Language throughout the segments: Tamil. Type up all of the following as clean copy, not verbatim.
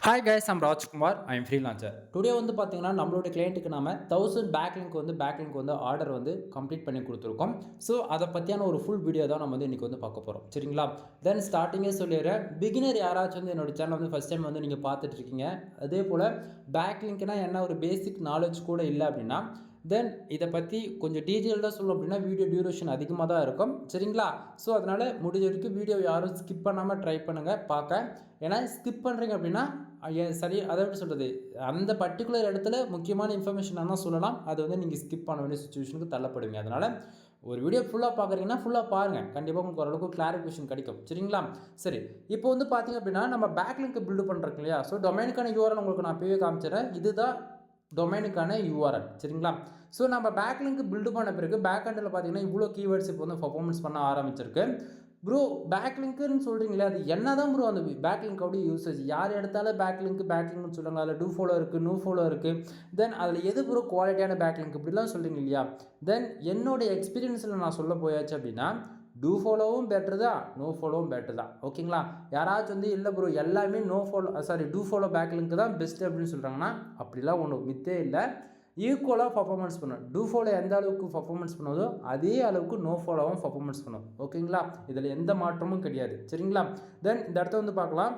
Hi guys, I'm Rajkumar. I am freelancer. Today வந்து பார்த்தீங்கன்னா நம்மளோட கிளையண்ட்டுக்கு நாம 1000 பேக்லிங்க் ஆர்டர் வந்து கம்ப்ளீட் பண்ணி கொடுத்துருக்கோம். ஸோ அதை பற்றியான ஒரு ஃபுல் வீடியோ தான் நம்ம வந்து இன்றைக்கி வந்து பார்க்க போகிறோம். சரிங்களா? தென் ஸ்டார்டிங்கே சொல்லிடுறேன், பிகினர் யாராச்சும் வந்து என்னோட சேனல் வந்து ஃபஸ்ட் டைம் வந்து நீங்கள் பார்த்துட்டு இருக்கீங்க, அதே போல் பேக்லிங்க்னா என்ன ஒரு பேசிக் நாலேஜ் கூட இல்லை அப்படின்னா, தென் இதை பற்றி கொஞ்சம் டீட்டெயில்டாக சொல்லணும் அப்படின்னா வீடியோ டியூரேஷன் அதிகமாக தான் இருக்கும். சரிங்களா? ஸோ அதனால் முடிஞ்ச வரைக்கும் வீடியோ யாரும் ஸ்கிப் பண்ணாமல் ட்ரை பண்ணுங்கள் பார்க்க. ஏன்னா ஸ்கிப் பண்ணுறீங்க அப்படின்னா சரி, அதை எப்படி சொல்கிறது, அந்த பர்டிகுலர் இடத்துல முக்கியமான இன்ஃபர்மேஷன் ஆனால் சொல்லலாம், அது வந்து நீங்கள் ஸ்கிப் பண்ண வேண்டிய சுச்சுவேஷனுக்கு தள்ளப்படுவீங்க. அதனால் ஒரு வீடியோ ஃபுல்லாக பார்க்குறீங்கன்னா ஃபுல்லாக பாருங்கள், கண்டிப்பாக உங்களுக்கு ஓரளவுக்கு கிளாரிஃபிகேஷன் கிடைக்கும். சரிங்களா? சரி, இப்போ வந்து பார்த்தீங்க அப்படின்னா நம்ம பேக்லிங்க் பில்டு பண்ணுறோம் இல்லையா? ஸோ டொமைனுக்கான யூஆர்எல் உங்களுக்கு நான் இப்போவே காமிச்சிடறேன். இதுதான் டொமைனுக்கான யூஆர்எல். சரிங்களா? ஸோ நம்ம பேக்லிங்க் பில்டு பண்ண பிறகு பேக் எண்டில் பார்த்தீங்கன்னா இவ்வளோ கீவேர்ட்ஸ் இப்போ வந்து பர்ஃபார்மன்ஸ் பண்ண ஆரம்பிச்சிருக்கு. ப்ரோ பேக்லிங்க்குன்னு சொல்கிறீங்களே, அது என்ன தான் ப்ரோ அந்த பேக்லிங்கோட யூசேஜ்? யார் எடுத்தாலும் பேக்லிங்க்னு சொல்லுவாங்க. அதில் டூ ஃபாலோ இருக்குது, நோ ஃபாலோ இருக்குது. தென் அதில் எது ப்ரோ குவாலிட்டியான பேக்லிங்க் இப்படிலாம் சொல்கிறீங்க இல்லையா? தென் என்னோடய எக்ஸ்பீரியன்ஸில் நான் சொல்ல போயாச்சு அப்படின்னா, டூ ஃபாலோவும் பெட்ரு தான், நோ ஃபாலோவும் பெட்ரு தான். ஓகேங்களா? யாராச்சும் வந்து இல்லை ப்ரோ எல்லாமே டூ ஃபாலோ பேக்லிங்க் தான் பெஸ்ட்டு அப்படின்னு சொல்கிறாங்கன்னா, அப்படிலாம் ஒன்றும் மித்தே இல்லை. ஈக்குவலாக பர்ஃபார்மன்ஸ் பண்ணும். டூ ஃபாலோ எந்த அளவுக்கு பர்ஃபார்மன்ஸ் பண்ணுவதோ அதே அளவுக்கு நோ ஃபாலோவும் பர்ஃபார்மன்ஸ் பண்ணும். ஓகேங்களா? இதில் எந்த மாற்றமும் கிடையாது. சரிங்களா? தென் இந்த இடத்த வந்து பார்க்கலாம்.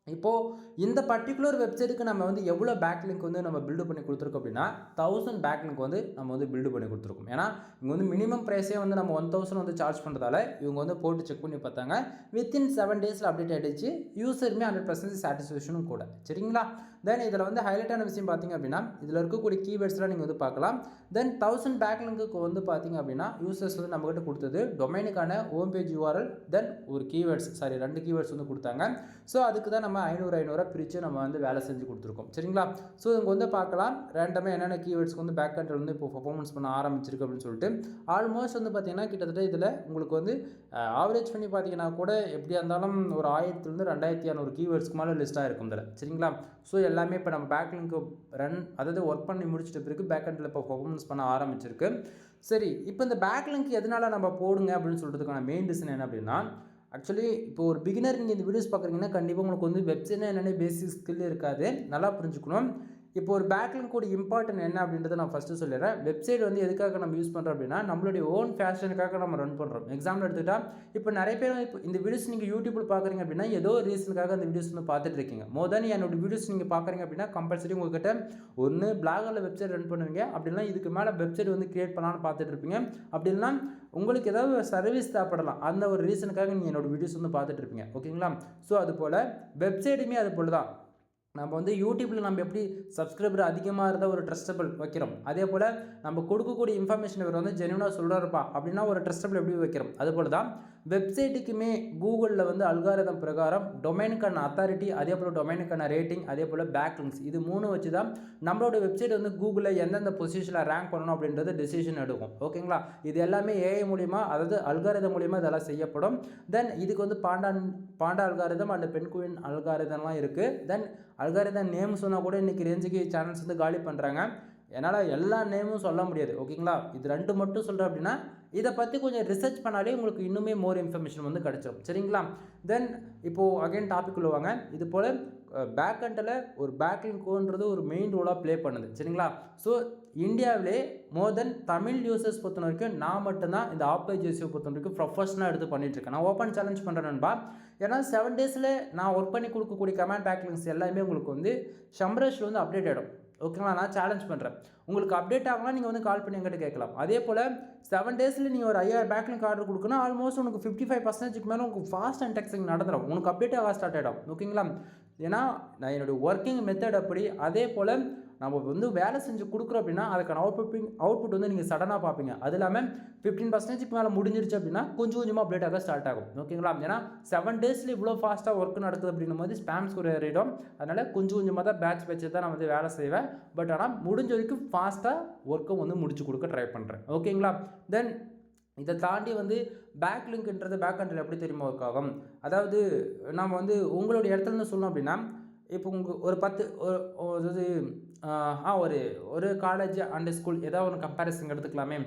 இப்போது இந்த பர்டிகுலர் வெப்சைட்டுக்கு நம்ம வந்து எவ்வளோ பேக்லிங்க் வந்து நம்ம பில்டு பண்ணி கொடுத்துருக்கோம் அப்படின்னா 1000 பேக்லிங்க் வந்து நம்ம வந்து பில்டு பண்ணி கொடுத்துருக்கோம். ஏன்னா இங்கே வந்து மினிமம் ப்ரைஸே வந்து நம்ம 1000 வந்து சார்ஜ் பண்ணுறதால இவங்க வந்து போட்டு செக் பண்ணி பார்த்தாங்க. வித்தின் 7 டேஸில் அப்டேட் ஆகிடுச்சு. யூசருமே 100% சாட்டிஸ்ஃபேக்ஷனும் கூட. சரிங்களா? தென் இதில் வந்து ஹைலைட்டான விஷயம் பார்த்தீங்க அப்படின்னா இதில் இருக்கக்கூடிய கீவேர்ட்ஸ்லாம் நீங்கள் வந்து பார்க்கலாம். தென் 1000 பேக்லிங்க்கு வந்து பார்த்தீங்க அப்படின்னா யூசர்ஸ் வந்து நம்மகிட்ட கொடுத்தது டொமைனுக்கான ஹோம் பேஜ் யூஆர்எல், தென் ஒரு கீவேர்ட்ஸ் 2 கீவேர்ட்ஸ் வந்து கொடுத்தாங்க. ஸோ அதுக்கு தான் நம்ம 500 பிரித்து நம்ம வந்து வேலை செஞ்சு கொடுத்துருக்கோம். சரிங்களா? ஸோ இங்கே வந்து பார்க்கலாம் ரேண்டமாக என்னென்ன கீவேர்ட்ஸ்க்கு வந்து பேக் எண்டில் வந்து இப்போ பர்ஃபார்மன்ஸ் பண்ண ஆரம்பிச்சிருக்கு அப்படின்னு சொல்லிட்டு ஆல்மோஸ்ட் வந்து பார்த்தீங்கன்னா கிட்டத்தட்ட இதில் உங்களுக்கு வந்து ஆவரேஜ் பண்ணி பார்த்தீங்கன்னா கூட எப்படியா இருந்தாலும் ஒரு 1000 2200 கீவேர்ட்ஸ்க்கு மேலே லிஸ்ட்டாக இருக்கும் இதில். சரிங்களா? ஸோ எல்லாமே இப்போ நம்ம பேக்லிங்க் அதாவது ஒர்க் பண்ணி முடிச்சிட்ட பிறகு பேக் எண்டில் இப்போ பர்ஃபார்மன்ஸ் பண்ண ஆரம்பிச்சிருக்கு. சரி, இப்போ இந்த பேக்லிங்க் எதனால் நம்ம போடுங்க அப்படின்னு சொல்கிறதுக்கான மெயின் ரீசன் என்ன அப்படின்னா, ஆக்சுவலி இப்போ ஒரு பிகினர் நீங்கள் இந்த வீடியோஸ் பார்க்குறீங்கன்னா கண்டிப்பாக உங்களுக்கு வந்து வெப்சைட்னா என்னென்ன பேசிக் ஸ்கில் இருக்காது, நல்லா புரிஞ்சுக்கணும். இப்போ ஒரு பேக்லிங்கோட இம்பார்ட்டன்ட் என்ன அப்படின்றத நான் ஃபஸ்ட்டு சொல்லிடுறேன். வெப்சைட் வந்து எதுக்காக நம்ம யூஸ் பண்ணுறோம் அப்படின்னா நம்மளுடைய ஓன் ஃபேஷனுக்காக நம்ம ரன் பண்ணுறோம். எக்ஸாம்பிள் எடுத்துக்கிட்டால் இப்போ நிறைய பேர் இப்போ இந்த வீடியோஸ் நீங்கள் யூடியூப்பில் பார்க்குறீங்க அப்படின்னா ஏதோ ஒரு ரீசனுக்காக அந்த வீடியோஸ் வந்து பார்த்துட்டு இருக்கீங்க. மோர் தென் என்னோட வீடியோஸ் நீங்கள் பார்க்குறீங்க அப்படின்னா கம்பல்சரி உங்கள்கிட்ட ஒன்று பிளாகரில் வெப்சைட் ரன் பண்ணுவீங்க, அப்படின்னா இதுக்கு மேலே வெப்சைட் வந்து கிரியேட் பண்ணலான்னு பார்த்துட்டு இருப்பீங்க. அப்படின்னா உங்களுக்கு ஏதாவது சர்வீஸ் தேவைப்படலாம், அந்த ஒரு ரீசனுக்காக நீங்கள் என்னோடய வீடியோஸ் வந்து பார்த்துட்டு இருப்பீங்க. ஓகேங்களா? ஸோ அது போல் வெப்சைட்டுமே அது போல் தான். நம்ம வந்து யூடியூப்பில் நம்ம எப்படி சப்ஸ்கிரைபர் அதிகமாக இருந்தால் ஒரு ட்ரஸ்டபிள் வைக்கிறோம், அதே போல் நம்ம கொடுக்கக்கூடிய இன்ஃபர்மேஷன் இவர் வந்து ஜென்யூனாக சொல்கிறாருப்பா அப்படின்னா ஒரு ட்ரஸ்டபிள் எப்படி வைக்கிறோம், அதுபோல் தான் வெப்சைட்டுக்குமே கூகுளில் வந்து அல்காரிதம் பிரகாரம் டொமைனுக்கான அத்தாரிட்டி, அதே போல் டொமைனுக்கான ரேட்டிங், அதே போல் பேக்லிங்க்ஸ், இது 3 வச்சு தான் நம்மளோட வெப்சைட் வந்து கூகுளில் எந்தெந்த பொசிஷனில் ரேங்க் பண்ணணும் அப்படின்றது டெசிஷன் எடுக்கும். ஓகேங்களா? இது எல்லாமே ஏஐ மூலிமா, அதாவது அல்காரிதம் மூலிமா இதெல்லாம் செய்யப்படும். தென் இதுக்கு வந்து பாண்டா அல்காரிதம் அண்ட் பென்குயின் அல்காரிதம்லாம் இருக்குது. தென் அல்காரிதம் நேம் சொன்னால் கூட இன்றைக்கி ரேஞ்சுக்கு சேனல்ஸ் வந்து காலி பண்ணுறாங்க. என்னால் எல்லா நேமும் சொல்ல முடியாது. ஓகேங்களா? இது 2 மட்டும் சொல்கிறேன் அப்படின்னா இதை பற்றி கொஞ்சம் ரிசர்ச் பண்ணாலே உங்களுக்கு இன்னுமே மோர் இன்ஃபர்மேஷன் வந்து கிடச்சிடும். சரிங்களா? தென் இப்போது அகைன் டாபிக் உள்ளவாங்க. இது போல் பேக் எண்டில் ஒரு பேக்லிங்க்ன்றது ஒரு மெயின் ரோலாக ப்ளே பண்ணுது. சரிங்களா? ஸோ இந்தியாவிலே மோர் தென் தமிழ் யூசர்ஸ் பொறுத்த வரைக்கும் நான் மட்டும்தான் இந்த ஆப்பர்ஜேசியை பொறுத்த வரைக்கும் ப்ரொஃபஷனலாக எடுத்து பண்ணிகிட்ருக்கேன். நான் ஓப்பன் சேலஞ்ச் பண்ணுறேன் நண்பா. ஏன்னா 7 டேஸில் நான் ஒர்க் பண்ணி கொடுக்கக்கூடிய கமெண்ட் பேக்லிங்ஸ் எல்லாமே உங்களுக்கு வந்து ஷம்ரேஷில் வந்து அப்டேட் ஆகிடும். ஓகேங்களா? நான் சேலஞ்ச் பண்ணுறேன். உங்களுக்கு அப்டேட் ஆகலாம், நீங்கள் வந்து கால் பண்ணி எங்கிட்ட கேட்கலாம். அதே போல் 7 டேஸில் நீங்கள் ஒரு 5000 பேக்லிங்க் ஆர்டர் கொடுக்கணும், ஆல்மோஸ்ட் உனக்கு 55% மேலே உங்களுக்கு ஃபாஸ்ட் அண்ட் டெக்ஸ்டிங் நடந்துடும், உனக்கு அப்டேட் ஆக ஸ்டார்ட் ஆகிடும். ஓகேங்களா? ஏன்னா நான் என்னுடைய ஒர்க்கிங் மெத்தட் அப்படி. அதே போல் நம்ம வந்து வேலை செஞ்சு கொடுக்குறோம் அப்படின்னா அதுக்கான அவுட்புட் வந்து நீங்கள் சடனாக பார்ப்பீங்க. அது இல்லாமல் 15% மேலே முடிஞ்சிருச்சு அப்படின்னா கொஞ்சம் கொஞ்சமாக அப்டேட் ஆக ஸ்டார்ட் ஆகும். ஓகேங்களா? ஏன்னா 7 டேஸில் இவ்வளோ ஃபாஸ்ட்டாக ஒர்க் நடக்குது அப்படின்னும் போது ஸ்பேம்ஸ் ஒரு ஏறிடும். அதனால் கொஞ்சம் கொஞ்சமாக தான் பேட்ச் தான் நான் வந்து வேலை செய்வேன். பட் ஆனால் முடிஞ்ச வரைக்கும் ஃபாஸ்ட்டாக ஒர்க்கை வந்து முடிச்சு கொடுக்க ட்ரை பண்ணுறேன். ஓகேங்களா? தென் இதை தாண்டி வந்து பேக்லிங்க்ன்றது பேக் எண்டில் எப்படி தெரியுமா ஒர்க் ஆகும்? அதாவது நம்ம வந்து உங்களுடைய இடத்துலேருந்து சொல்லணும் அப்படின்னா இப்போ உங்களுக்கு ஒரு 10 அதாவது ஒரு ஒரு காலேஜ் அண்ட் ஸ்கூல் ஏதாவது ஒரு கம்பேரிசன் எடுத்துக்கலாமே.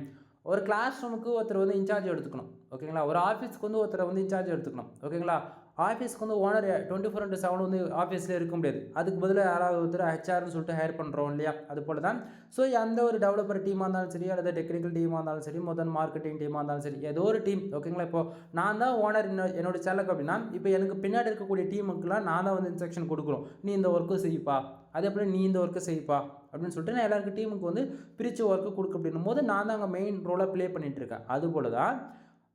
ஒரு கிளாஸ் ரூமுக்கு ஒருத்தர் வந்து இன்சார்ஜ் எடுத்துக்கணும். ஓகேங்களா? ஒரு ஆஃபீஸ்க்கு வந்து ஒருத்தரை வந்து இன்சார்ஜ் எடுத்துக்கணும். ஓகேங்களா? ஆஃபீஸ்க்கு வந்து ஓனர் 24/7 வந்து ஆஃபீஸில் இருக்க முடியாது. அதுக்கு பதிலாக யாராவது ஒருத்தர் ஹெச்ஆர்னு சொல்லிட்டு ஹையர் பண்ணுறோம் இல்லையா, அது போல தான். ஸோ எந்த ஒரு டெவலப்பர் டீமாக இருந்தாலும் சரி, அல்லது டெக்னிக்கல் டீமாக இருந்தாலும் சரி, மார்க்கெட்டிங் டீமாக இருந்தாலும் சரி, ஏதோ ஒரு டீம் ஓகேங்களா. இப்போ நான் தான் ஓனர் என்னோட சேனலுக்கு அப்படின்னா, இப்போ எனக்கு பின்னாடி இருக்கக்கூடிய டீமுக்குலாம் நான் தான் வந்து இன்ஸ்ட்ரக்ஷன் கொடுக்குறோம். நீ இந்த ஒர்க்கு செய்ப்பா, அதே போல் நீ இந்த ஒர்க்கு செய்ப்பா அப்படின்னு சொல்லிட்டு நான் எல்லாருக்கும் டீமுக்கு வந்து பிரித்து ஒர்க்கு கொடுக்க அப்படின்னும் போது நான் தான் அங்கே மெயின் ரோலாக ப்ளே பண்ணிகிட்டு இருக்கேன். அதுபோல தான்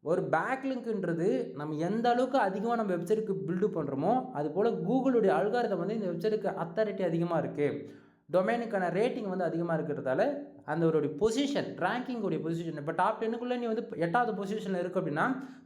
ஒரு பேக்லிங்க்ன்றது நம்ம எந்த அளவுக்கு அதிகமாக நம்ம வெப்சைட்டுக்கு பில்டு பண்ணுறோமோ, அதுபோல் கூகுளுடைய அல்காரிதம் வந்து இந்த வெப்சைட்டுக்கு அத்தாரிட்டி அதிகமாக இருக்குது, டொமைனுக்கான ரேட்டிங் வந்து அதிகமாக இருக்கிறதால அந்த ஒரு பொசிஷன் ரேங்கிங்குடைய பொசிஷன் இப்போ டாப் 10க்குள்ளே நீ வந்து 8வது பொசிஷனில் இருக்குது அப்படின்னா,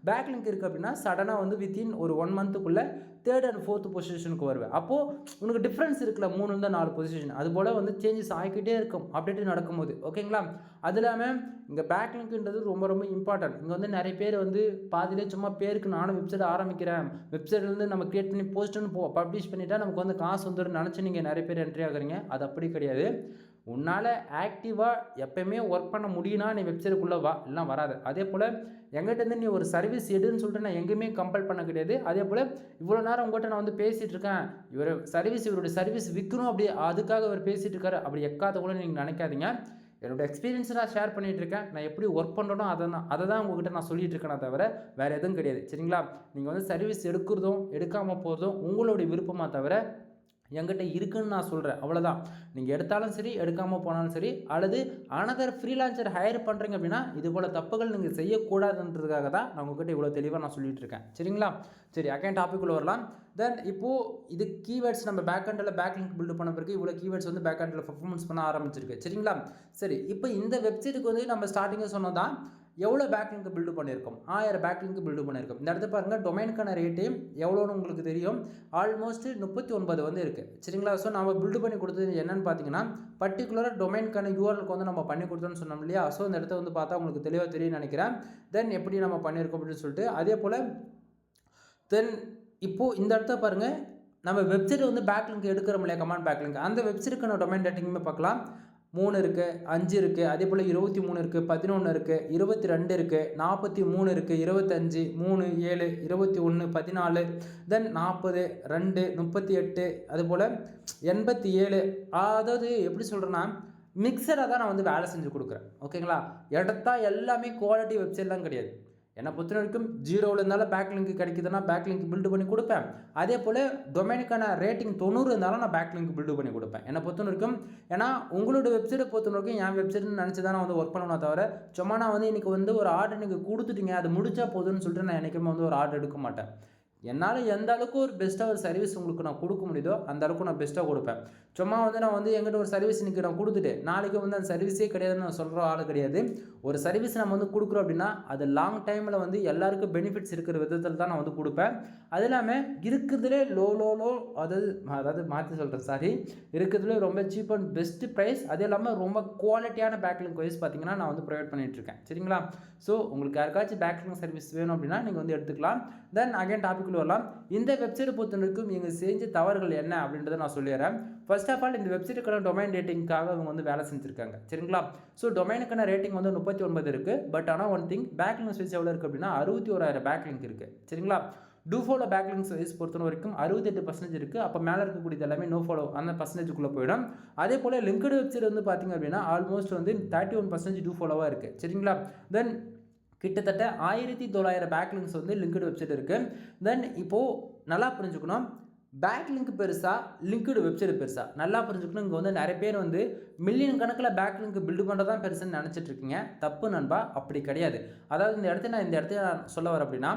பேக்லிங்க் இருக்குது அப்படின்னா சடனாக வந்து வித்தின் ஒரு 1 மந்த்துக்குள்ளே 3rd and 4th பொசிஷனுக்கு வருவேன். அப்போது உனக்கு டிஃப்ரென்ஸ் இருக்குல்ல, 3 4 பொசிஷன், அதுபோல் வந்து சேஞ்சஸ் ஆகிக்கிட்டே இருக்கும் அப்டேட்டு நடக்கும்போது ஓகேங்களா. அது இல்லாமல் இங்கே பேக்லிங்க்ன்றது ரொம்ப ரொம்ப இம்பார்ட்டன்ட். இங்கே வந்து நிறைய பேர் வந்து பாதிலே சும்மா பேருக்கு நானும் வெப்சைட் ஆரம்பிக்கிறேன், வெப்சைட்லேருந்து நம்ம க்ரியேட் பண்ணி போஸ்ட்டுன்னு பப்ளிஷ் பண்ணிட்டா நமக்கு வந்து காசு வந்துடும் நினச்சி நீங்கள் நிறைய பேர் என்ட்ரி ஆகுறீங்க. அது அப்படி கிடையாது. உன்னால் ஆக்டிவாக எப்போயுமே ஒர்க் பண்ண முடியும்னா நீ வெப்சைட்டுக்குள்ளே வா, இல்லைனா வராது. அதே போல் எங்கிட்டேருந்து நீ ஒரு சர்வீஸ் எடுன்னு சொல்லிட்டு நான் எங்கேயுமே கம்பல் பண்ண கிடையாது. அதே போல் இவ்வளோ நேரம் உங்கள்கிட்ட நான் வந்து பேசிகிட்டு இருக்கேன், இவருடைய சர்வீஸ் விற்கணும் அப்படி அதுக்காக அவர் பேசிகிட்டு இருக்காரு அப்படி எக்காத கூட நீங்கள் நினைக்காதீங்க. என்னோடய எக்ஸ்பீரியன்ஸை நான் ஷேர் பண்ணிகிட்டு இருக்கேன். நான் எப்படி ஒர்க் பண்ணுறனோ அதை தான் உங்கள்கிட்ட நான் சொல்லிகிட்டு இருக்கேனே தவிர வேறு எதுவும் கிடையாது. சரிங்களா. நீங்கள் வந்து சர்வீஸ் எடுக்கிறதும் எடுக்காமல் போகிறதும் உங்களுடைய விருப்பமாக தவிர என்கிட்ட இருக்குன்னு நான் சொல்கிறேன், அவ்வளோதான். நீங்கள் எடுத்தாலும் சரி, எடுக்காமல் போனாலும் சரி, அல்லது அனதர் ஃப்ரீலான்சர் ஹையர் பண்ணுறீங்க அப்படின்னா இது போல் தப்புகள் நீங்கள் செய்யக்கூடாதுன்றதுக்காக தான் நான் உங்கள்கிட்ட இவ்வளோ தெளிவாக நான் சொல்லிகிட்டு இருக்கேன். சரிங்களா. சரி, அகைன் டாபிக்குள்ளே வரலாம். தென் இப்போது இது கீவேர்ட்ஸ் நம்ம பேக்எண்டில் பேக்லிங்க் பில்டு பண்ண பிறகு இவ்வளோ கீவேர்ட்ஸ் வந்து பேக்எண்டில் பர்ஃபார்மன்ஸ் பண்ண ஆரம்பிச்சிருக்கு. சரிங்களா. சரி, இப்போ இந்த வெப்சைட்டுக்கு வந்து நம்ம ஸ்டார்டிங்கில் சொன்னதான் எவ்வளோ பேக்லிங்க் பில்டு பண்ணியிருக்கோம், 1000 பேக்லிங்க் பில்டு பண்ணியிருக்கோம். இந்த இடத்துல பாருங்கள், டொமைனுக்கான ரேட்டு எவ்வளோன்னு உங்களுக்கு தெரியும், ஆல்மோஸ்ட் 39 வந்து இருக்குது. சரிங்களா. ஸோ நம்ம பில்டு பண்ணி கொடுத்தது என்னென்னு பார்த்தீங்கன்னா, பர்டிகுலராக டொமைனுக்கான யூஆர்எலுக்கு வந்து நம்ம பண்ணி கொடுத்தோன்னு சொன்னோம் இல்லையா. ஸோ இந்த இடத்த வந்து பார்த்தா உங்களுக்கு தெளிவாக தெரியும் நினைக்கிறேன். தென் எப்படி நம்ம பண்ணியிருக்கோம் அப்படின்னு சொல்லிட்டு, அதே போல் தென் இப்போது இந்த இடத்த பாருங்கள், நம்ம வெப்சைட் வந்து பேக்லிங்க் எடுக்கிறோம் இல்லையா, கமாண்ட் பேக்லிங்க், அந்த வெப்சைட்டுக்கான டொமைன் ரேட்டிங்குமே பார்க்கலாம். 3 இருக்குது, 5 இருக்குது, அதே போல் 23 இருக்குது, 11 இருக்குது, 22 இருக்குது, 43 இருக்குது, 25, 3, 7, 21, 14, தென் 40, 2, 38, அதுபோல் 87. அதாவது எப்படி சொல்கிறேன்னா, மிக்சராக தான் நான் வந்து வேலை செஞ்சு கொடுக்குறேன் ஓகேங்களா. எடுத்தா எல்லாமே குவாலிட்டி வெப்சைட்லாம் கிடையாது. என்னை பொறுத்த வரைக்கும் 0ல் இருந்தாலும் பேக்லிங்க் கிடைக்குதுன்னா பேக்லிங்க் பில்டு பண்ணி கொடுப்பேன். அதே போல் டொமைனுக்கான ரேட்டிங் 90 இருந்தாலும் நான் பேக்லிங்க் பில்டு பண்ணி கொடுப்பேன் என்னை பொறுத்த வரைக்கும். ஏன்னா உங்களோட வெப்சைட்டை பொறுத்த வரைக்கும் என் வெப்சைட்னு நினச்சி தான் நான் வந்து ஒர்க் பண்ணணும் தவிர சும்மா நான் வந்து இன்றைக்கி வந்து ஒரு ஆர்டர் நீங்கள் கொடுத்துட்டீங்க அது முடிச்சா போதுன்னு சொல்லிட்டு நான் என்றைக்குமே வந்து ஒரு ஆர்டர் எடுக்க மாட்டேன். என்னால் எந்த அளவுக்கு ஒரு பெஸ்ட்டாக ஒரு சர்வீஸ் உங்களுக்கு நான் கொடுக்க முடியுதோ அந்த அளவுக்கு நான் பெஸ்ட்டாக கொடுப்பேன். சும்மா வந்து நான் வந்து எங்கிட்ட ஒரு சர்வீஸ் இன்றைக்கி நான் கொடுத்துட்டு நாளைக்கு வந்து அந்த சர்வீஸே கிடையாதுன்னு நான் சொல்கிற ஆள் கிடையாது. ஒரு சர்வீஸ் நம்ம வந்து கொடுக்குறோம் அப்படின்னா அது லாங் டைமில் வந்து எல்லாருக்கும் பெனிஃபிட்ஸ் இருக்கிற விதத்தில் தான் நான் வந்து கொடுப்பேன். அது இல்லாமல் இருக்கிறதுலே லோ அதாவது மாற்றி சொல்கிறேன் இருக்கிறதுலே ரொம்ப சீப் அண்ட் பெஸ்ட்டு ப்ரைஸ், அது இல்லாமல் ரொம்ப குவாலிட்டியான பேக்லிங்க் வைஸ் பார்த்தீங்கன்னா நான் வந்து ப்ரொவைட் பண்ணிகிட்ருக்கேன். சரிங்களா. ஸோ உங்களுக்கு யாருக்காச்சும் பேக்லிங்க் சர்வீஸ் வேணும் அப்படின்னா நீங்கள் வந்து எடுத்துக்கலாம். தென் அகைன் டாபிக் வரலாம். இந்த வெப்சைட்டை பொறுத்த வரைக்கும் இவங்க செஞ்ச தவறுகள் என்ன அப்படின்றத நான் சொல்லிடுறேன். ஃபர்ஸ்ட் ஆஃப் ஆல் இந்த வெப்சைட்டுக்கான டொமைன் ரேட்டிங்காக அவங்க வந்து வேலை செஞ்சுருக்காங்க. சரிங்களா. ஸோ டொமைனுக்கான ரேட்டிங் வந்து 39 இருக்குது. பட் ஆனால் ஒன் திங், பேக்லிங்க் சைஸ் எவ்வளோ இருக்குது அப்படின்னா 61,000 பேக்லிங்க் இருக்குது. சரிங்களா. டூ ஃபாலோ பேக்லிங்க் சைஸ் பொறுத்த வரைக்கும் 68% இருக்குது. அப்போ மேலே இருக்கக்கூடியது எல்லாமே நோ ஃபாலோ அந்த பர்சன்டேஜுக்குள்ளே போயிடும். அதே போல் லிங்க்டு வெப்சைட் வந்து பார்த்திங்க அப்படின்னா ஆல்மோஸ்ட் வந்து 31% டூ ஃபாலோவாக இருக்குது. சரிங்களா. தென் கிட்டத்தட்ட 1900 பேக்லிங்க்ஸ் வந்து லிங்க்டு வெப்சைட் இருக்குது. தென் இப்போது நல்லா புரிஞ்சுக்கணும், பேக்லிங்க் பெருசா லிங்க்டு வெப்சைட் பெருசா நல்லா புரிஞ்சுக்கணும். இங்கே வந்து நிறைய பேர் வந்து மில்லியன் கணக்கில் பேக்லிங்க் பில்டு பண்ணுறது தான் பெருசுன்னு நினச்சிட்டு இருக்கீங்க. தப்பு நண்பா, அப்படி கிடையாது. அதாவது இந்த இடத்த நான் சொல்ல வரேன் அப்படின்னா,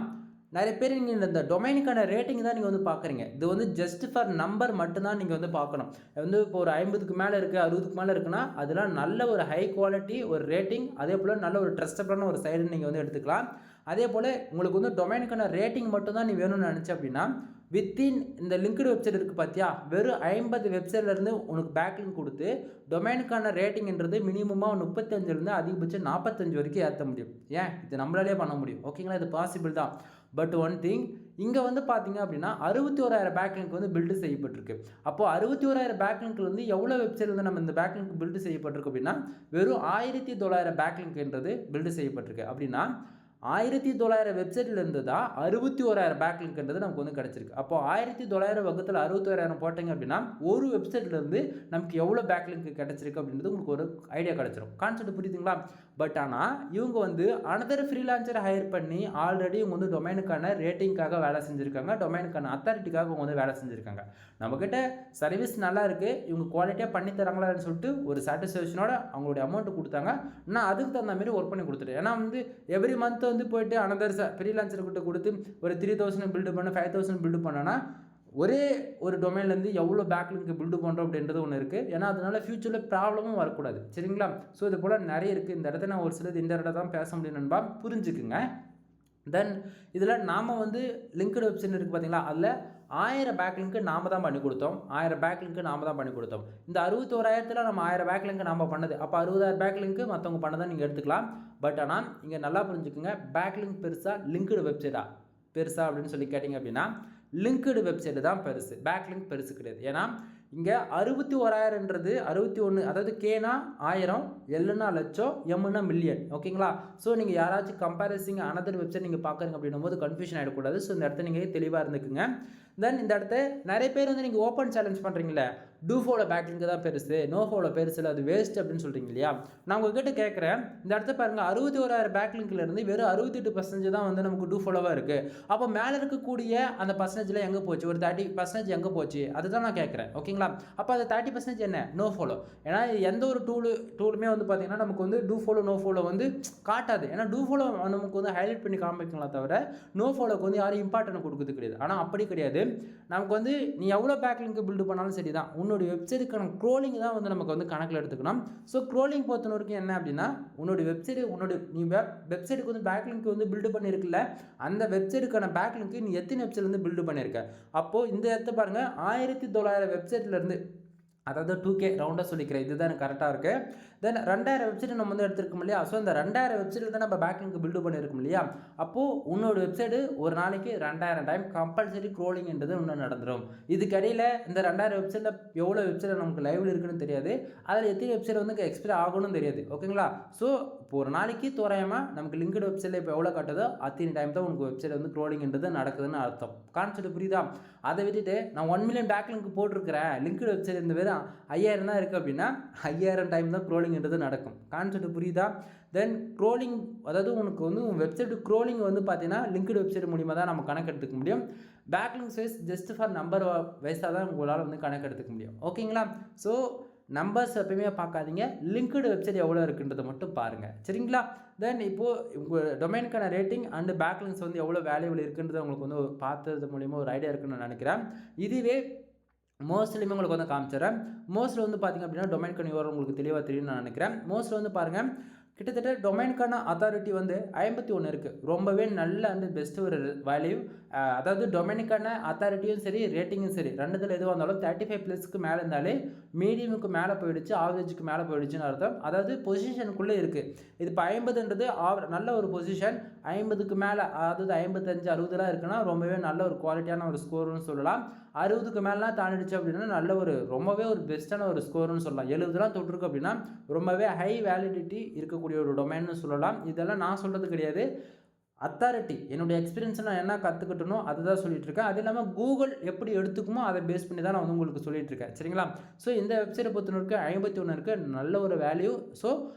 நிறைய பேர் நீங்கள் இந்த டொமைனுக்கான ரேட்டிங் தான் நீங்கள் வந்து பார்க்குறீங்க. இது வந்து ஜஸ்ட் ஃபார் நம்பர் மட்டும்தான் நீங்கள் வந்து பார்க்கணும். வந்து இப்போ ஒரு 50க்கு மேலே இருக்குது, 60க்கு மேலே இருக்குன்னா அதெல்லாம் நல்ல ஒரு ஹை குவாலிட்டி ஒரு ரேட்டிங், அதே போல் நல்ல ஒரு ட்ரஸ்டபிளான ஒரு சைடுன்னு நீங்கள் வந்து எடுத்துக்கலாம். அதே போல் உங்களுக்கு வந்து டொமைனுக்கான ரேட்டிங் மட்டும்தான் நீ வேணும்னு நினச்ச அப்படின்னா வித்தின் இந்த லிங்க்டு வெப்சைட் இருக்குது பார்த்தியா, வெறும் 50 வெப்சைட்லேருந்து உனக்கு பேக்லிங்க் கொடுத்து டொமைனுக்கான ரேட்டிங்ன்றது மினிமமாக 35லேருந்து அதிகபட்சம் 45 வரைக்கும் ஏற்ற முடியும். ஏன் இது நம்மளாலே பண்ண முடியும் ஓகேங்களா. இது பாசிபிள் தான். பட் ஒன் திங், இங்கே வந்து பார்த்தீங்க அப்படின்னா 61,000 பேக்லிங்க் வந்து பில்டு செய்யப்பட்டிருக்கு. அப்போது 61,000 பேக்லிங்க்ல வந்து எவ்வளோ வெப்சைட் வந்து நம்ம இந்த பேக்லிங்க் பில்டு செய்யப்பட்டிருக்கு அப்படின்னா வெறும் 1900 பேக்லிங்க்ன்றது பில்டு செய்யப்பட்டிருக்கு. அப்படின்னா 1900 வெப்சைட்லேருந்து தான் 61,000 பேக்லிங்க்ன்றது நமக்கு வந்து கிடச்சிருக்கு. அப்போ 1900 வகுத்தில் 61,000 போட்டிங்க அப்படின்னா ஒரு வெப்சைட்லேருந்து நமக்கு எவ்வளோ பேக்லிங்க் கிடச்சிருக்கு அப்படின்றது உங்களுக்கு ஒரு ஐடியா கிடச்சிரும். கான்செப்ட் புரியுதுங்களா? பட் ஆனால் இவங்க வந்து அனதர் ஃப்ரீலான்சரை ஹையர் பண்ணி ஆல்ரெடி இவங்க வந்து டொமைனுக்கான ரேட்டிங்காக வேலை செஞ்சுருக்காங்க, டொமைனுக்கான அத்தாரிட்டிக்காக அவங்க வந்து வேலை செஞ்சுருக்காங்க. நம்மக்கிட்ட சர்வீஸ் நல்லா இருக்குது, இவங்க குவாலிட்டியாக பண்ணி தராங்களான்னு சொல்லிட்டு ஒரு சாட்டிஸ்ஃபேக்ஷனோட அவங்களுடைய அமௌண்ட்டு கொடுத்தாங்க. நான் அதுக்கு தகுந்த மாதிரி ஒர்க் பண்ணி கொடுத்துட்டேன். ஏன்னா வந்து எவ்ரி மந்த் வந்து போயிட்டு அனதர் ஃப்ரீலான்சர்கிட்ட கொடுத்து ஒரு 3,000 பில்டு பண்ண 5,000 பில்டு பண்ணோன்னா ஒரே ஒரு டொமைன்லேருந்து எவ்வளோ பேக்லிங்க் பில்டு பண்ணுறோம் அப்படின்றது ஒன்று இருக்குது. ஏன்னா அதனால ஃபியூச்சரில் ப்ராப்ளமும் வரக்கூடாது. சரிங்களா? ஸோ இது போல் நிறைய இருக்குது. இந்த இடத்த நான் ஒரு சிலது இந்த இடத்த தான் பேச முடியும் நண்பா, புரிஞ்சுக்குங்க. தென் இதில் நாம் வந்து லிங்க்டு வெப்சைட் இருக்குது பார்த்தீங்களா, அதில் 1000 பேக்லிங்க்கு நாம் தான் பண்ணி கொடுத்தோம். 1000 பேக்லிங்க்கு நாம் தான் பண்ணி கொடுத்தோம். இந்த 61,000 நம்ம 1000 பேக்லிங்க்கு நாம் பண்ணது. அப்போ 60,000 பேக்லிங்க்கு மற்றவங்க பண்ணதான் நீங்கள் எடுத்துக்கலாம். பட் ஆனால் இங்கே நல்லா புரிஞ்சுக்குங்க, பேக்லிங்க் பெருசா லிங்க்டு வெப்சைட்டா பெருசா அப்படின்னு சொல்லி கேட்டிங்க அப்படின்னா லிங்க்டு வெப்சைட்டு தான் பெருசு, பேக்லிங்க் பெருசு கிடையாது. ஏன்னா இங்கே 61,000ன்றது 61, அதாவது கேனா 1000, எல்லுனா லட்சம், எம்னா மில்லியன். ஓகேங்களா? ஸோ நீங்கள் யாராச்சும் கம்பேரிசிங் அனதர் வெப்சைட் நீங்கள் பார்க்குறீங்க அப்படின்னும் போது கன்ஃபியூஷன் ஆகிடக்கூடாது. ஸோ இந்த இடத்த நீங்கள் தெளிவாக இருந்துக்குங்க. தென் இந்த இடத்த நிறைய பேர் வந்து நீங்கள் ஓப்பன் சேலஞ்ச் பண்ணுறீங்களே, டூ ஃபாலோ பேக்லிங்க் தான் பெருசு, நோ ஃபாலோ பெருசு இல்லை, அது வேஸ்ட் அப்படின்னு சொல்கிறீங்க இல்லையா? நான் உங்ககிட்ட கேட்குறேன், இந்த இடத்த பாருங்கள், 61,000 பேக்லிங்க்லேருந்து வெறும் 68% தான் வந்து நமக்கு டூ ஃபாலோவாக இருக்குது. அப்போ மேலே இருக்கக்கூடிய அந்த பர்சன்டேஜில் எங்கே போச்சு, ஒரு 30% எங்கே போச்சு, அதுதான் நான் கேட்குறேன். ஓகேங்களா? அப்போ அது 30% என்ன, நோ ஃபாலோ. ஏன்னா எந்த ஒரு டூலுமே வந்து பார்த்தீங்கன்னா நமக்கு வந்து டூ ஃபாலோ நோ ஃபாலோ வந்து காட்டாது. ஏன்னா டூ ஃபாலோ நமக்கு வந்து ஹைலைட் பண்ணி காமிக்கலாம் தவிர நோ ஃபாலோக்கு வந்து யாரும் இம்பார்ட்டன்ட் கொடுக்குறது கிடையாது. ஆனால் அப்படி கிடையாது. நமக்கு வந்து நீ எவ்வளோ பேக்லிங்க் பில்டு பண்ணாலும் சரி தான், உன்னுடைய வெப்சைட்டுக்கான க்ரோலிங் தான் வந்து நமக்கு வந்து கணக்கில் எடுத்துக்கணும். ஸோ க்ரோலிங் பொறுத்தவரைக்கும் என்ன அப்படின்னா, உன்னுடைய வெப்சைட்டு நீ வெப்சைட்டுக்கு வந்து பேக்லிங்க் வந்து பில்டு பண்ணியிருக்குல்ல, அந்த வெப்சைட்டுக்கான பேக்லிங்க் நீ எத்தனை வெப்சைட் வந்து பில்டு பண்ணியிருக்க. அப்போது இந்த இடத்த பாருங்கள், 1900 வெப்சைட்லேருந்து, அதாவது 2K ரவுண்டாக சொல்லிக்கிறேன், இதுதான் எனக்கு கரெக்டாக இருக்குது. தென் 2000 வெப்சைட் நம்ம வந்து எடுத்துருக்கோம் இல்லையா? ஸோ இந்த 2000 வெப்சைட்டில் தான் நம்ம பேக்லிங்க் பில்டு பண்ணியிருக்கோம் இல்லையா? அப்போது உன்னோட வெப்சைட்டு ஒரு நாளைக்கு 2000 டைம் கம்பல்சரி க்ரோலிங்ன்றது இன்னும் நடந்துடும். இதுக்கடையில் இந்த 2000 வெப்சைட்டில் எவ்வளோ வெப்சைட் நமக்கு லைவில் இருக்குன்னு தெரியாது, அதில் எத்தனை வெப்சைட் வந்து எக்ஸ்பைர் ஆகணும்னு தெரியாது. ஓகேங்களா? ஸோ இப்போ ஒரு நாளைக்கு தோராயமாக நமக்கு லிங்க்டு வெப்சைட்டில் இப்போ எவ்வளோ காட்டுதோ அத்தனை டைம் தான் உங்களுக்கு வெப்சைட் வந்து க்ரோலிங்ன்றது நடக்குதுன்னு அர்த்தம். கான்செப்ட் புரியுதா? அதை விட்டுட்டு நான் 1 மில்லியன் பேக்லிங்க் போட்டிருக்கிறேன், லிங்க்டு வெப்சைட் இந்த வெறும் 5000 தான் இருக்குது அப்படின்னா 5000 டைம் தான் க்ரோலிங்ன்றது நடக்கும். கான்செப்ட் புரியுதா? தென் க்ரோலிங், அதாவது உனக்கு வந்து உங்கள் வெப்சைட்டு க்ரோலிங் வந்து பார்த்தீங்கன்னா லிங்க்டு வெப்சைட் மூலிமா தான் நம்ம கணக்கு எடுத்துக்க முடியும். Backlink wise just for number வைஸாக தான் உங்களால் வந்து கணக்கு எடுத்துக்க முடியும். ஓகேங்களா? ஸோ நம்பர்ஸ் எப்பயுமே பார்க்காதீங்க, லிங்க்டு வெப்சைட் எவ்வளோ இருக்குன்றதை மட்டும் பாருங்கள். சரிங்களா? தென் இப்போது உங்கள் டொமைனுக்கான ரேட்டிங் அண்டு பேக்லிங்ஸ் வந்து எவ்வளோ வேல்யூபிள் இருக்குன்றது உங்களுக்கு வந்து பார்த்தது மூலிமா ஒரு ஐடியா இருக்குன்னு நான் நினைக்கிறேன். இதுவே மோஸ்ட்லியுமே உங்களுக்கு வந்து காமிச்சிடறேன். மோஸ்ட்டில் வந்து பார்த்திங்க அப்படின்னா டொமைனுக்கான URL உங்களுக்கு தெளிவாக தெரியும்னு நான் நினைக்கிறேன். மோஸ்ட்டில் வந்து பாருங்கள், கிட்டத்தட்ட டொமைனுக்கான அத்தாரிட்டி வந்து 51 இருக்குது. ரொம்பவே நல்ல அந்த பெஸ்ட் ஒரு வேல்யூ. அதாவது டொமைனுக்கான அத்தாரிட்டியும் சரி ரேட்டிங்கும் சரி ரெண்டுத்தில் எதுவாக இருந்தாலும் 35+ மேலே இருந்தாலே மீடியமுக்கு மேலே போயிடுச்சு, ஆவரேஜுக்கு மேலே போயிடுச்சுன்னு அர்த்தம். அதாவது பொசிஷனுக்குள்ளே இருக்குது. இது இப்போ 50ன்றது நல்ல ஒரு பொசிஷன். 50க்கு மேலே, அதாவது 55 60 இருக்குன்னா ரொம்பவே நல்ல ஒரு குவாலிட்டியான ஒரு ஸ்கோர்னு சொல்லலாம். 60க்கு மேலாம் தாண்டிடுச்சு அப்படின்னா நல்ல ஒரு ரொம்பவே ஒரு பெஸ்ட்டான ஒரு ஸ்கோர்னு சொல்லலாம். 70 தொட்டிருக்கு அப்படின்னா ரொம்பவே ஹை வேலிடிட்டி இருக்கக்கூடிய ஒரு டொமைன்னு சொல்லலாம். இதெல்லாம் நான் சொல்கிறது கிடையாது, அத்தாரிட்டி என்னுடைய எக்ஸ்பீரியன்ஸை நான் என்ன கற்றுக்கிட்டனோ அதுதான் சொல்லிட்டு இருக்கேன். அது இல்லாமல் கூகுள் எப்படி எடுத்துக்குமோ அதை பேஸ் பண்ணி தான் நான் வந்து உங்களுக்கு சொல்லிட்டு இருக்கேன். சரிங்களா? ஸோ இந்த வெப்சைட்டை பொறுத்தவரைக்கும் 51 இருக்குது, நல்ல ஒரு வேல்யூ. ஸோ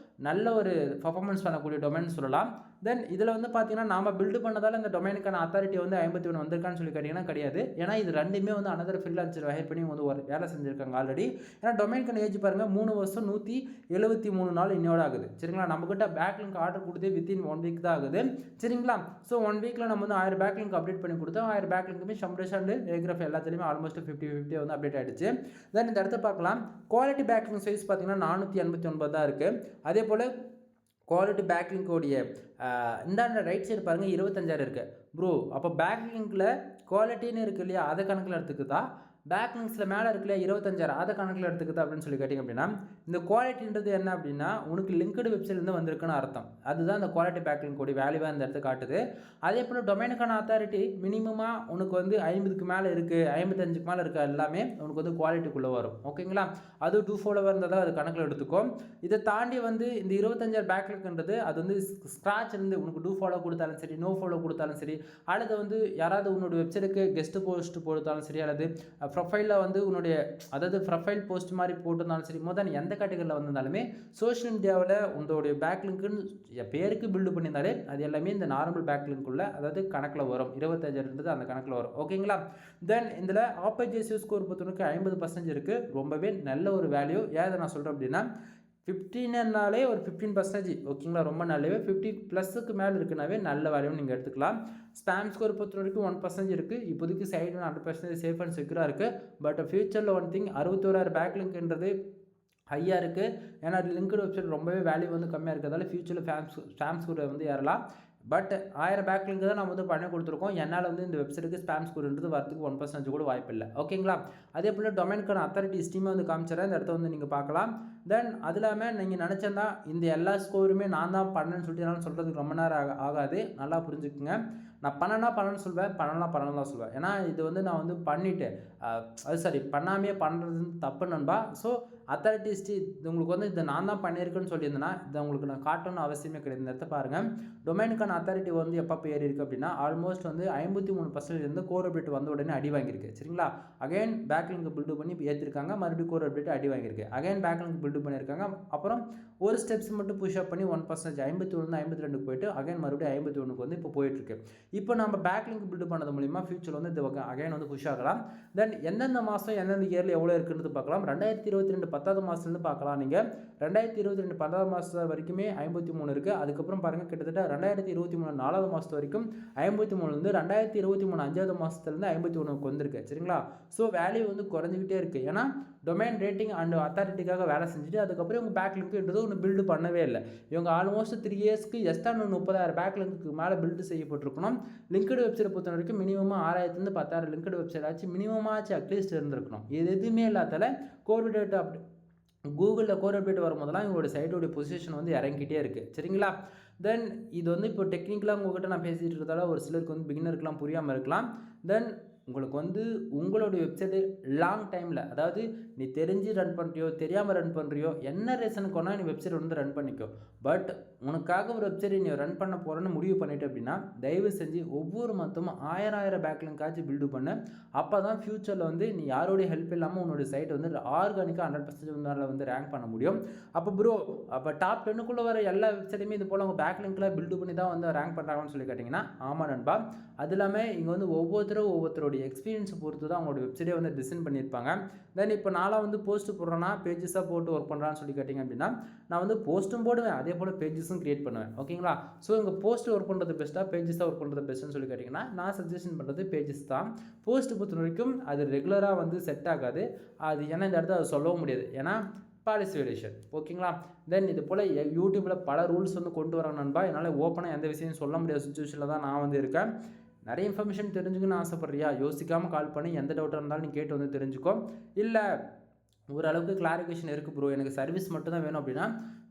நல்ல ஒரு பர்ஃபார்மன்ஸ் பண்ணக்கூடிய டொமைன் சொல்லலாம். தென் இதில் வந்து பார்த்தீங்கன்னா நாம் பில்டு பண்ணதால் இந்த டொமைனுக்கான அத்தாரிட்டி வந்து 51 வந்திருக்கான்னு சொல்லி கேட்டிங்கன்னா கிடையாது. ஏன்னா இது ரெண்டுமே வந்து அனதர் ஃப்ரீலான்சர் ஹையர் பண்ணி வந்து ஒரு வேலை செஞ்சுருக்காங்க ஆல்ரெடி. ஏன்னா டொமைனுக்கான ஏஜ் பாருங்கள் 3 வருஷம் 173 நாள் இன்னோட ஆகுது. சரிங்களா? நம்மக்கிட்ட பேக்லிங்க் ஆர்டர் கொடுத்து வித்தின் 1 வீக் தான் ஆகுது. சரிங்களா? ஸோ 1 வீக்கில் நம்ம வந்து 1000 பேக்லிங்க் அப்டேட் பண்ணி கொடுத்தோம். 1000 பேக்லிங்க்குமே ஷம்ரேஷ் அண்ட் ஏக்ராஃப் எல்லாத்துலேயுமே ஆல்மோஸ்ட் 50-50 வந்து அப்டேட் ஆகிடுச்சு. தென் இந்த இடத்த பார்க்கலாம், குவாலிட்டி பேக்லிங்க் சைஸ் பார்த்தீங்கன்னா 489 தான் இருக்குது. அதே போல் குவாலிட்டி பேக்லிங்கோடைய இந்தாண்ட ரைட் சைடு பாருங்கள் 25,000 இருக்குது. ப்ரோ அப்போ பேக்லிங்கில் குவாலிட்டின்னு இருக்குது இல்லையா, அதை கணக்கில் எடுத்துக்குதா பேக்லிங்ஸில் மேலே இருக்குல்ல 25,000 அதை கணக்கில் எடுத்துக்குது அப்படின்னு சொல்லி கேட்டிங்க அப்படின்னா இந்த குவாலிட்டின்றது என்ன அப்படின்னா உனக்கு லிங்க்டு வெப்சைட்லேருந்து வந்திருக்குன்னு அர்த்தம். அதுதான் இந்த குவாலிட்டி பேக்லிங்க் கூடிய வேல்யூவாக இந்த இடத்த காட்டுது. அதே போல் டொமைனுக்கான அத்தாரிட்டி மினிமமாக உனக்கு வந்து 50க்கு மேலே இருக்குது, 55க்கு மேலே இருக்க எல்லாமே உனக்கு வந்து குவாலிட்டிக்குள்ளே வரும். ஓகேங்களா, அது 2 ஃபாலோவர் இருந்தால் அது கணக்கில் எடுத்துக்கும். இதை தாண்டி வந்து இந்த 25,000 பேக்லிங்க்ன்றது அது வந்து ஸ்க்ராட்ச்லேருந்து உனக்கு 2 ஃபாலோ கொடுத்தாலும் சரி, நோ ஃபாலோ கொடுத்தாலும் சரி, அல்லது வந்து யாராவது உன்னோட வெப்சைட்டுக்கு கெஸ்ட் போஸ்ட் கொடுத்தாலும் சரி, அல்லது ப்ரொஃபைலில் வந்து உன்னுடைய அதாவது ப்ரொஃபைல் போஸ்ட் மாதிரி போட்டிருந்தாலும் சரி, முதல் எந்த கேட்டகரியில் வந்திருந்தாலுமே சோஷியல் மீடியாவில் உங்களுடைய பேக்லிங்க்குன்னு பேருக்கு பில்டு பண்ணியிருந்தாலே அது எல்லாமே இந்த நார்மல் பேக்லிங்க்குள்ள அதாவது கணக்கில் வரும். 25,000 அந்த கணக்கில் வரும். ஓகேங்களா, தென் இதில் ஆப்பர்ச்சுனிட்டி ஸ்கோர் பொறுத்தவரைக்கும் 50% இருக்குது. ரொம்பவே நல்ல ஒரு வேல்யூ. ஏன் நான் சொல்கிறேன் அப்படின்னா 15னாலே ஒரு 15%. ஓகேங்களா, ரொம்ப நல்லவே 50+ மேலே இருக்குனாவே நல்ல வேல்யூன்னு நீங்கள் எடுத்துக்கலாம். ஸ்பேம் ஸ்கோர் பொறுத்த வரைக்கும் 1% இருக்குது. இப்போதைக்கு சைடு 100% சேஃப் அண்ட் செக்யூராக இருக்குது. பட் ஃபியூச்சரில் ஒன் திங் 61,000 பேக்லிங்க்ன்றது ஹையாக இருக்குது. ஏன்னா லிங்க்டு வெப்சைட் ரொம்பவே வேல்யூ வந்து கம்மியாக இருக்கிறதால ஃபியூச்சரில் ஸ்பேம் ஸ்கோர் வந்து ஏறலாம். பட் 1000 பேக்லிங்க் தான் நம்ம வந்து பண்ணி கொடுத்துருக்கோம். என்னால் வந்து இந்த வெப்சைட்டுக்கு ஸ்பேம் ஸ்கோர்ன்றது வரதுக்கு 1% கூட வாய்ப்பு இல்லை. ஓகேங்களா, அதே போல் டொமைனுக்கான அத்தாரிட்டி ஸ்டீமே வந்து காமிச்சிடறேன். இந்த இடத்த வந்து நீங்கள் பார்க்கலாம். தென் அது இல்லாமல் நீங்கள் நினச்சா இந்த எல்லா ஸ்கோருமே நான் தான் பண்ணேன்னு சொல்லிட்டு என்னால் சொல்கிறதுக்கு ரொம்ப நேரம் ஆகாது. நல்லா புரிஞ்சுக்குங்க. நான் பண்ணணும்னு சொல்வேன், பண்ணலாம் தான் சொல்வேன். ஏன்னா இது வந்து நான் வந்து பண்ணிவிட்டு அது சரி பண்ணாமே பண்ணுறது தப்பு நண்பா. ஸோ அத்தாரிட்டிஸ்டி உங்களுக்கு வந்து இதை நான் தான் பண்ணியிருக்கேன்னு சொல்லியிருந்தேன்னா இதை உங்களுக்கு நான் காட்டணும்னு அவசியமே கிடையாது. இந்த இடத்த பாருங்கள். டொமைனுக்கான அத்தாரிட்டி வந்து எப்போ ஏறி இருக்குது அப்படின்னா ஆல்மோஸ்ட் வந்து 53% இருந்து கோர் அப்டேட் வந்த உடனே அடி வாங்கியிருக்கு. சரிங்களா, அகைன் பேக்லிங்க் பில்டு பண்ணி ஏற்றிருக்காங்க. மறுபடியும் கோர் அப்டேட் அடி வாங்கியிருக்கு. அகைன் பேக்லிங்க் பில்டு பண்ணியிருக்காங்க. அப்புறம் ஒரு ஸ்டெப்ஸ் மட்டும் புஷ் அப் பண்ணி 1% 51 52 போயிட்டு அகைன் மறுபடியும் 51 வந்து இப்போ போயிட்டுருக்கு. இப்போ நம்ம பேக்லிங்க் பில்டு பண்ணது மூலிமா ஃபியூச்சர் வந்து இது அகைன் வந்து புஷ் ஆகலாம். தென் எந்தெந்த மாதம் எந்தெந்த இயரில் எவ்வளோ இருக்குன்றது பார்க்கலாம். 2022 10வது மாதத்துலேருந்து பார்க்கலாம். நீங்கள் 2022 10வது மாதம் வரைக்குமே 53 இருக்குது. அதுக்கப்புறம் பாருங்கள் கிட்டத்தட்ட 2023 4வது மாதத்து வரைக்கும் 53 வந்து 2023 5வது மாதத்துலேருந்து 51க்கு வந்திருக்கு. சரிங்களா, ஸோ வேல்யூ வந்து குறைஞ்சிக்கிட்டே இருக்குது. ஏன்னா டொமைன் ரேட்டிங் அண்ட் அத்தாரிட்டிக்காக வேலை செஞ்சுட்டு அதுக்கப்புறம் இவங்க பேக்லிங்க்ன்றது ஒன்று பில்டு பண்ணவே இல்லை. இவங்க ஆல்மோஸ்ட் 3 இயர்ஸ்க்கு எக்ஸ்ட்ரா 30,000 பேக்லிங்க்கு மேலே பில்டு செய்யப்பட்டிருக்கணும். லிங்க்டு வெப்சைட் பொறுத்த வரைக்கும் மினிமமாக 6,000 10,000 லிங்க்டு வெப்சைட் ஆச்சு மினிமமாச்சு அட்லீஸ்ட் இருந்திருக்கணும். இது எதுவுமே இல்லாதால கோர் அப்டேட் அப்படி கூகுளில் கோர் அப்டேட் வரும்போதெல்லாம் இவங்களுடைய சைட்டோடைய பொசிஷன் வந்து இறங்கிட்டே இருக்குது. சரிங்களா, தென் இது வந்து இப்போ டெக்னிக்கலாக உங்கள்கிட்ட நான் பேசிகிட்டு இருக்கிறதால ஒரு சிலருக்கு வந்து பிகினருக்குலாம் புரியாமல் இருக்கலாம். தென் உங்களுக்கு வந்து உங்களுடைய வெப்சைட்டு லாங் டைமில் அதாவது நீ தெரிஞ்சு ரன் பண்ணுறியோ தெரியாமல் ரன் பண்ணுறியோ என்ன ரீசனுக்கு ஒன்றா நீ வெப்சைட் வந்து ரன் பண்ணிக்கோ. பட் உனக்காக ஒரு வெப்சைட்டை நீ ரன் பண்ண போகிறேன்னு முடிவு பண்ணிட்டு அப்படின்னா தயவு செஞ்சு ஒவ்வொரு மொத்தமும் 1000 பேக்லிங்காச்சும் பில்டு பண்ணு. அப்போ தான் ஃப்யூச்சரில் வந்து நீ யாரோடைய ஹெல்ப் இல்லாமல் உன்னோடைய சைட் வந்து ஆர்கானிக்காக 100% வந்து ரேங்க் பண்ண முடியும். அப்போ ப்ரோ அப்போ டாப் 10க்குள்ளே வர எல்லா வெப்சைட்டுமே இது போல் அவங்க பேக்லிங்கில் பில்டு பண்ணி தான் வந்து ரேங்க் பண்ணுறாங்கன்னு சொல்லி கேட்டிங்கன்னா ஆமாம் நண்பா. அது இல்லாமல் இங்கே வந்து ஒவ்வொருத்தருடைய எக்ஸ்பீரியன்ஸ் பொறுத்து தான் அவங்களோட வெப்சைட்டே வந்து டிசைன் பண்ணியிருப்பாங்க. தென் இப்போ நாளாக வந்து போஸ்ட் போடுறேன்னா பேஜஸாக போட்டு ஒர்க் பண்ணுறான்னு சொல்லி கேட்டிங்க அப்படின்னா நான் வந்து போஸ்ட்டும் போடுவேன், அதே போல் பேஜஸும் கிரியேட் பண்ணுவேன். ஓகேங்களா, ஸோ இங்கே போஸ்ட் ஒர்க் பண்ணுறது பெஸ்ட்டாக பேஜஸாக ஒர்க் பண்ணுறது பெஸ்ட்டுன்னு சொல்லி கேட்டிங்கன்னா நான் சஜஷன் பண்ணுறது பேஜஸ் தான். போஸ்ட் பொறுத்த வரைக்கும் அது ரெகுலராக வந்து செட் ஆகாது. அது ஏன்னா இந்த இடத்துல அது சொல்லவும் முடியாது, ஏன்னா பாலிசி வேரியேஷன். ஓகேங்களா, தென் இது போல் யூடியூப்பில் பல ரூல்ஸ் வந்து கொண்டு வராங்க நண்பா. என்னால் ஓப்பனாக எந்த விஷயம் சொல்ல முடியாத சுச்சுவேஷனில் தான் நான் வந்து இருக்கேன். நிறைய இன்ஃபர்மேஷன் தெரிஞ்சுக்கணும்னு ஆசைப்பட்றியா, யோசிக்காமல் கால் பண்ணி எந்த டவுட்டாக இருந்தாலும் நீ கேட்டு வந்து தெரிஞ்சுக்கோ. இல்லை ஓரளவுக்கு கிளாரிஃபிகேஷன் இருக்குது ப்ரோ எனக்கு சர்வீஸ் மட்டும் தான் வேணும் அப்படின்னா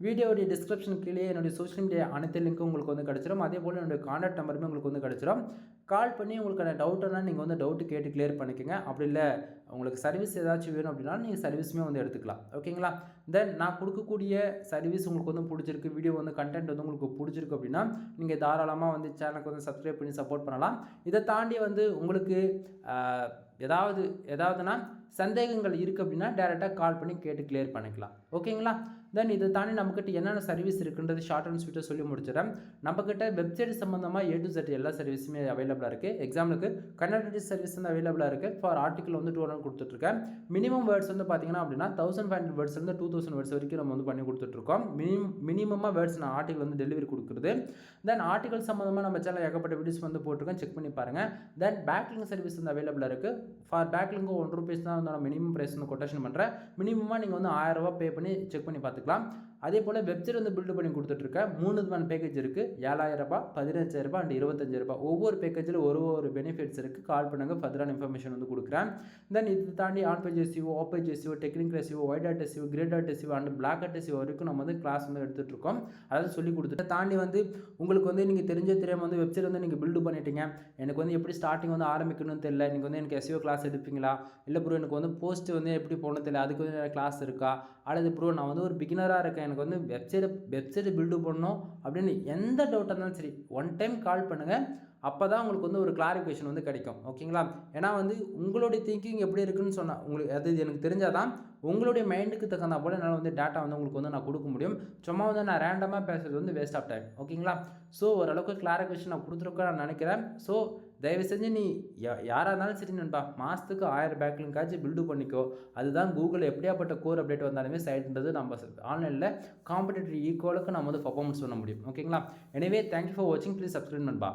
வீடியோடைய டிஸ்கிரிப்ஷன் கீழே என்னுடைய சோஷியல் மீடியா அனைத்து லிங்க்கும் உங்களுக்கு வந்து கிடச்சிரும். அதே போல் என்னுடைய கான்டாக்ட் நம்பருமே உங்களுக்கு வந்து கிடச்சிரும். கால் பண்ணி உங்களுக்கான டவுட்டுன்னா நீங்கள் வந்து டவுட்டு கேட்டு கிளியர் பண்ணிக்கோங்க. அப்படி இல்லை உங்களுக்கு சர்வீஸ் ஏதாச்சும் வேணும் அப்படின்னா நீங்கள் சர்வீஸுமே வந்து எடுத்துக்கலாம். ஓகேங்களா, தென் நான் கொடுக்கக்கூடிய சர்வீஸ் உங்களுக்கு வந்து பிடிச்சிருக்கு, வீடியோ வந்து கண்டென்ட் வந்து உங்களுக்கு பிடிச்சிருக்கு அப்படின்னா நீங்கள் தாராளமாக வந்து சேனலுக்கு வந்து சப்ஸ்கிரைப் பண்ணி சப்போர்ட் பண்ணலாம். இதை தாண்டி வந்து உங்களுக்கு ஏதாவதுனா சந்தேகங்கள் இருக்குது அப்படின்னா டேரெக்டாக கால் பண்ணி கேட்டு கிளியர் பண்ணிக்கலாம். ஓகேங்களா, தென் இதை தாண்டி நம்மக்கிட்ட என்னென்ன சர்வீஸ் இருக்குன்றது ஷார்ட் அண்ட் ஸ்வீட்டாக சொல்லி முடிச்சிடறேன். நம்மக்கிட்ட வெப்சைட் சம்மந்தமாக A to Z எல்லா சர்வீஸுமே அவைலபிளாக இருக்குது. எக்ஸாம்பிளுக்கு கன்னட சர்வீஸ் வந்து அவைலபிளாக இருக்குது. ஃபார் ஆர்டிக்கல் வந்து 200 கொடுத்துட்ருக்கேன். மினிமம் வேர்ட்ஸ் வந்து பார்த்தீங்கன்னா அப்படின்னா 1500 வேர்ட்ஸ்லேருந்து 2000 வேர்ட்ஸ் வரைக்கும் நம்ம வந்து பண்ணி கொடுத்துட்ருக்கோம். மினிமமாக வேர்ட்ஸ் நான் ஆர்டிக்கல் வந்து டெலிவரி கொடுக்குறது. தென் ஆர்டிக்கல் சம்மந்தமாக நம்ம சேனல் ஏகப்பட்ட வீடியோஸ் வந்து போட்டிருக்கேன், செக் பண்ணி பாருங்கள். தென் பேக்லிங் சர்வீஸ் வந்து அவைலபிளாக இருக்குது. ஃபார் பேக்லிங்கு 1 ரூபீஸ் தான் வந்து நான் மினிமம் ப்ரைஸ் வந்து கொட்டேஷன் பண்ணுறேன். மினிமமாக நீங்கள் வந்து 1000 ரூபா பே பண்ணி செக் பண்ணி பார்த்துக்கலாம். அதே போல் வெப்சைட் வந்து பில்டு பண்ணி கொடுத்துட்ருக்கேன். 3 விதமான பேக்கேஜ் இருக்குது. 7,000 ரூபாய், 15,000 ரூபாய் அண்ட் 25,000 ரூபாய். ஒவ்வொரு பேக்கேஜில் ஒரு பெனிஃபிட்ஸ் இருக்குது. கால் பண்ணுங்கள், ஃபர்தரான இன்ஃபர்மேஷன் வந்து கொடுக்குறேன். தென் இது தாண்டி on page SEO, off page SEO, technical SEO, white hat SEO, great hat SEO and black hat SEO வரைக்கும் நம்ம வந்து கிளாஸ் வந்து எடுத்துகிட்டு இருக்கோம். அதாவது சொல்லி கொடுத்துட்டு தாண்டி வந்து உங்களுக்கு வந்து நீங்கள் தெரியாமல் வந்து வெப்சைட் வந்து நீங்கள் பில்டு பண்ணிட்டீங்க. எனக்கு வந்து எப்படி ஸ்டார்டிங் வந்து ஆரம்பிக்கணும்னு தெரியல. நீங்கள் வந்து எனக்கு எஸ்இஓ கிளாஸ் எடுப்பீங்களா? இல்லை ப்ரோ எனக்கு வந்து போஸ்ட் வந்து எப்படி போகணும் தெரியல, அதுக்கு வந்து கிளாஸ் இருக்கா? அல்லது ப்ரோ நான் வந்து ஒரு பிகினராக இருக்கேன், எனக்கு வந்து வெப்சைட் பில்டு பண்ணணும் அப்படின்னு எந்த டவுட்டாக இருந்தாலும் சரி, ஒன் டைம் கால் பண்ணுங்கள். அப்போ தான் உங்களுக்கு வந்து ஒரு கிளாரிஃபிகேஷன் வந்து கிடைக்கும். ஓகேங்களா? ஏன்னா வந்து உங்களுடைய திங்கிங் எப்படி இருக்குன்னு சொன்னால் உங்களுக்கு அது எனக்கு தெரிஞ்சால் தான் உங்களுடைய மைண்டுக்கு தகுந்த போல் என்னால் வந்து டேட்டா வந்து உங்களுக்கு வந்து நான் கொடுக்க முடியும். சும்மா வந்து நான் ரேண்டமாக பேசுகிறது வந்து வேஸ்ட் ஆஃப் டைம். ஓகேங்களா? ஸோ ஓரளவுக்கு கிளாரிஃபிகேஷன் நான் கொடுத்துருக்கேன் நான் நினைக்கிறேன். ஸோ தயவு செஞ்சு நீ யாராக இருந்தாலும் சரி நண்பா, மாதத்துக்கு 1000 பேக்லிங்காச்சும் பில்டு பண்ணிக்கோ. அதுதான் கூகுள் எப்படியாப்பட்ட கோர் அப்டேட் வந்தாலுமே சைட்ன்றது நம்ம ஆன்லைனில் காம்படிட்டிவ் ஈக்குவலுக்கு நம்ம வந்து பர்ஃபார்மன்ஸ் பண்ண முடியும். ஓகேங்களா? எனவே தேங்க்யூ ஃபார் வாட்சிங். ப்ளீஸ் சப்ஸ்கிரைப் நண்பா.